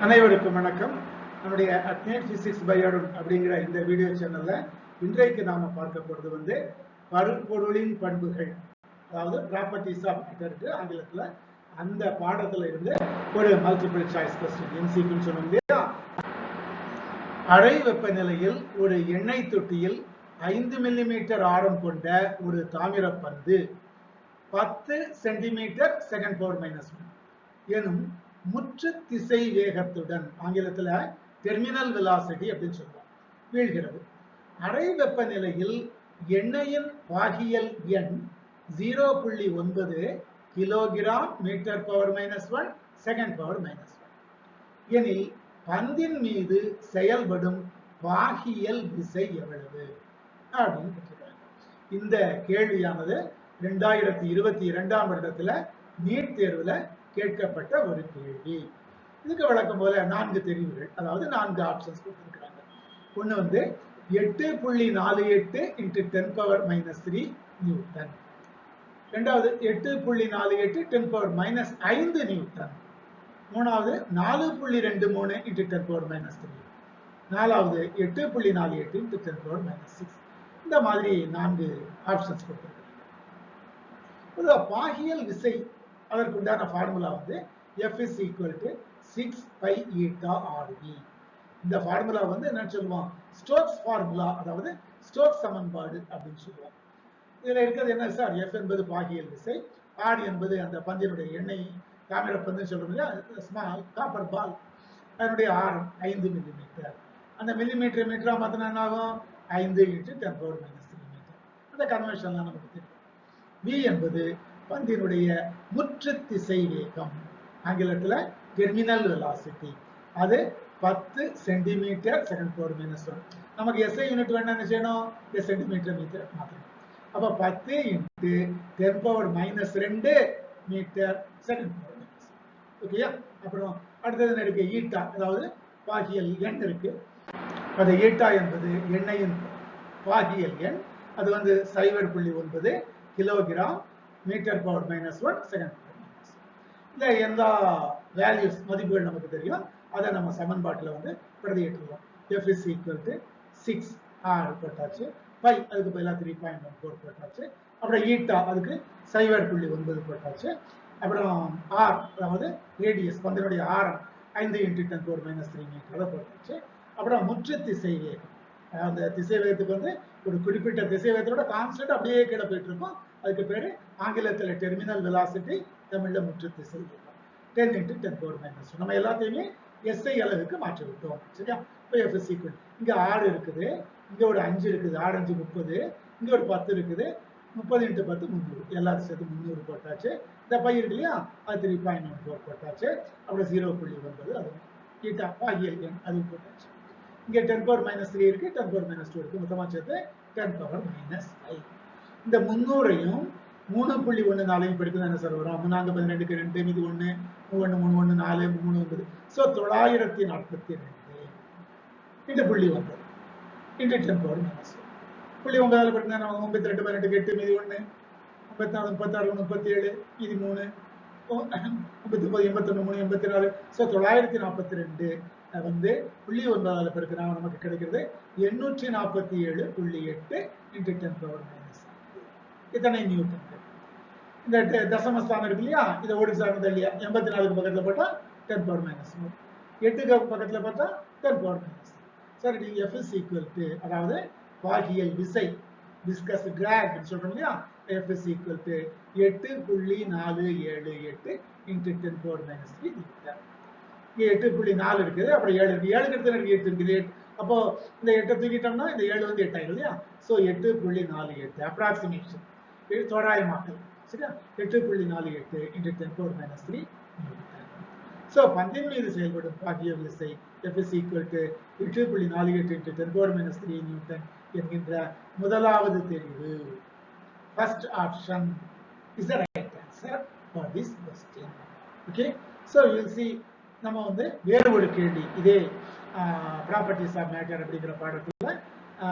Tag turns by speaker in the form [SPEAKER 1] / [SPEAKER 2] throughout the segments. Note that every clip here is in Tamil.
[SPEAKER 1] அனைவருக்கும் வணக்கம். நம்முடைய அட்னேட் பிசிக்ஸ் பயோடும் அப்படிங்கிற இந்த வீடியோ சேனல்ல இன்றைக்கு நாம பார்க்க போறது பருப்பொருளின் பண்புகள், அதாவது ப்ராப்பர்ட்டிஸ் ஆஃப் மேட்டர் ஆங்கிலத்துல. அந்த பாடத்துல இருந்து ஒரு மல்டிபிள் சாய்ஸ் கொஸ்டின் எம்சிக்யூன்னு சொல்லுவோம் இல்லையா. அறை வெப்பநிலையில் ஒரு எண்ணெய் தொட்டியில் 5 மில்லிமீட்டர் ஆரம் கொண்ட ஒரு தாமிர பந்து 10 சென்டிமீட்டர் செகண்ட் பவர் -1 எனும் முற்று திசை வேகத்துடன், ஆங்கிலத்துல டெர்மினல் வெலாசிட்டி அப்படின்னு சொல்லுவோம், வீழ்கிறது. அறை வெப்பநிலையில் எண்ணெயின் பாகியல் எண் 0.9 kilogram metre power -1 second power -1 எனில் பந்தின் மீது செயல்படும் பாகியல் விசை எவ்வளவு அப்படின்னு கேட்டிருக்காங்க. இந்த கேள்வியானது 2022ஆம் வருடத்துல நீட் தேர்வுல கேட்கப்பட்ட ஒரு கேள்வி. இதுக்கு வழக்கம் போல 4 தெரிவுகள், அதாவது 4 ஆப்ஷன்ஸ் கொடுத்திருக்காங்க. ஒண்ணு 8.48 × 10⁻³ நியூட்டன், இரண்டாவது 8.48 × 10⁻5 நியூட்டன், மூணாவது 4.23 × 10⁻3, நாலாவது 8.48 × 10⁻6. இந்த மாதிரி 4 ஆப்ஷன்ஸ் கொடுத்திருக்காங்க. பாகியல் விசை அதற்குண்டான formula F is equal to 6 pi eta RV. இந்த ஃபார்முலா என்ன சொல்லுவோம், ஸ்டோக்ஸ் ஃபார்முலா, அதாவது ஸ்டோக்ஸ் சமன்பாடு அப்படின்னு சொல்லுவோம். இதுல இருக்கிறது என்ன சார், F என்பது பாகியல் விசை, R என்பது அந்த பந்தினுடைய எண்ணெய் தாமிர பந்து சொல்றோம் இல்லையா, ஸ்மால் காப்பர் பால், அதனுடைய ஆரம் 5 மில்லிமீட்டர். அந்த மில்லிமீட்டர் மீட்டரா மாத்தினா என்ன ஆகும், 5 × 10⁻³ மீட்டர். அந்த கன்வென்ஷன்லாம் நமக்கு தெரியும். V என்பது பந்தினுடைய முற்று திசை வேகம், ஆங்கிலத்துல டெர்மினல் வெலாசிட்டி, அது 10 சென்டிமீட்டர் செகண்ட் பவர் -1. நமக்கு SI யூனிட் வேணா என்ன செய்யணும், சென்டிமீட்டர் மீட்டர் மாற்றணும். அப்ப 10 × 10⁻² மீட்டர் செகண்ட் பவர் -1. ஓகேயா. அப்புறம் அடுத்தது இருக்கு ஈட்டா, அதாவது பாகியல் எண் இருக்கு. அது ஈட்டா என்பது எண்ணெயின் பாகியல் எண், அது 0.9 kilogram metre power -1 second power -1. இந்த எல்லா வேல்யூஸ் மதிப்புகள் நமக்கு தெரியும், அதை நம்ம சமன்பாட்டில் பிரதியிட்டுருவோம். F is equal to 6 R போட்டாச்சு, பை அதுக்கு பதிலாக 3.14 போட்டாச்சு, அப்புறம் ஈட்டா அதுக்கு 0.9 போட்டாச்சு, அப்புறம் R அதாவது ரேடியஸ் பந்தினுடைய ஆரம் 5 × 10⁻³ மீட்டர் போட்டாச்சு. அப்புறம் முற்று திசை வேகம், அந்த திசை வேகத்துக்கு ஒரு குறிப்பிட்ட திசை வேகத்தோட கான்ஸ்டன்ட் அப்படியே கீழே போயிட்டு இருக்கும், அதுக்கு பேரு ஆங்கிலத்துல டெர்மினல் வெலாசிட்டி, தமிழ்ல முற்று திசை வேகம். 10 × 10⁻². நம்ம எல்லாத்தையுமே SI அளவுக்கு மாற்றி விட்டோம், சரியா. இப்போ F is equal, இங்க 6 இருக்குது, இங்க ஒரு 5 இருக்குது, 6 5 30, இங்க ஒரு 10 இருக்குது, 30 × 10 300, எல்லாத்தையும் சேர்த்து 300 போட்டாச்சு. இந்த பை இருக்கு இல்லையா, அது 3.14 போட்டாச்சு. அப்புறம் 0.9 அது ஈட்டா பாகியல் எண் அது போட்டாச்சு. இங்க 10⁻³ இருக்கு, 10⁻² இருக்கு, மொத்தமா சேர்த்து 10⁻⁻5. இந்த 300ஐயும் 3.14 படிக்கிறது என்ன சார் வரும், 4 12க்கு 2, மீது 1, 3 1 3 1 4 3 9, ஸோ 942 இந்த புள்ளி 9 × 10⁻⁻1. புள்ளி 9ஆல் படிக்கிறதா 32 18க்கு 8, மீது 1, 54 36 37, மீதி 3, 39 81 3 84, ஸோ 942 புள்ளி 9ஆல் பெருக்கினா நமக்கு கிடைக்கிறது 847.8 × 10⁻⁻. இத்தனை நியூட்டன். இந்த தசமஸ்தானம் இருக்கு இல்லையா, இதை ஓடி சார்ந்தது இல்லையா, 84க்கு பக்கத்துல போட்டா 10⁻⁻3, 8க்கு பக்கத்துல பார்த்தா 10⁻⁻3. சரி, F is equal to, அதாவது பாகியல் விசை, விஸ்கஸ் டிராக் சொல்றோம் இல்லையா, F is equal to 8.478 × 10⁻³ Newton. இங்க 8.4 இருக்குது, அப்புறம் 7 இருக்கு, 7க்கு அடுத்து 8 இருக்குது. அப்போ இந்த 8 தூக்கிட்டோம்னா இந்த 7 8 ஆயிடும் இல்லையா, ஸோ 8.48 அப்ராக்சிமேஷன், தோராயமாக்கல், சரியா. 8.48 × 10⁻³ நியூட்டன். ஸோ பந்தின் மீது செயல்படும் பாகியல் விசை F is equal to 8.48 × 10⁻³ Newton என்கின்ற முதலாவது தெரிவு, first option is the right answer for this question. Okay, so you will see நம்ம வேறு ஒரு கேள்வி, இதே ப்ராப்பர்ட்டிஸ் ஆஃப் மேட்டர் அப்படிங்கிற பாடத்துல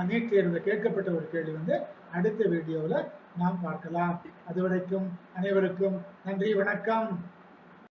[SPEAKER 1] நீட் தேர்வில் கேட்கப்பட்ட ஒரு கேள்வி அடுத்த வீடியோவில் நாம் பார்க்கலாம். அதுவரைக்கும் அனைவருக்கும் நன்றி, வணக்கம்.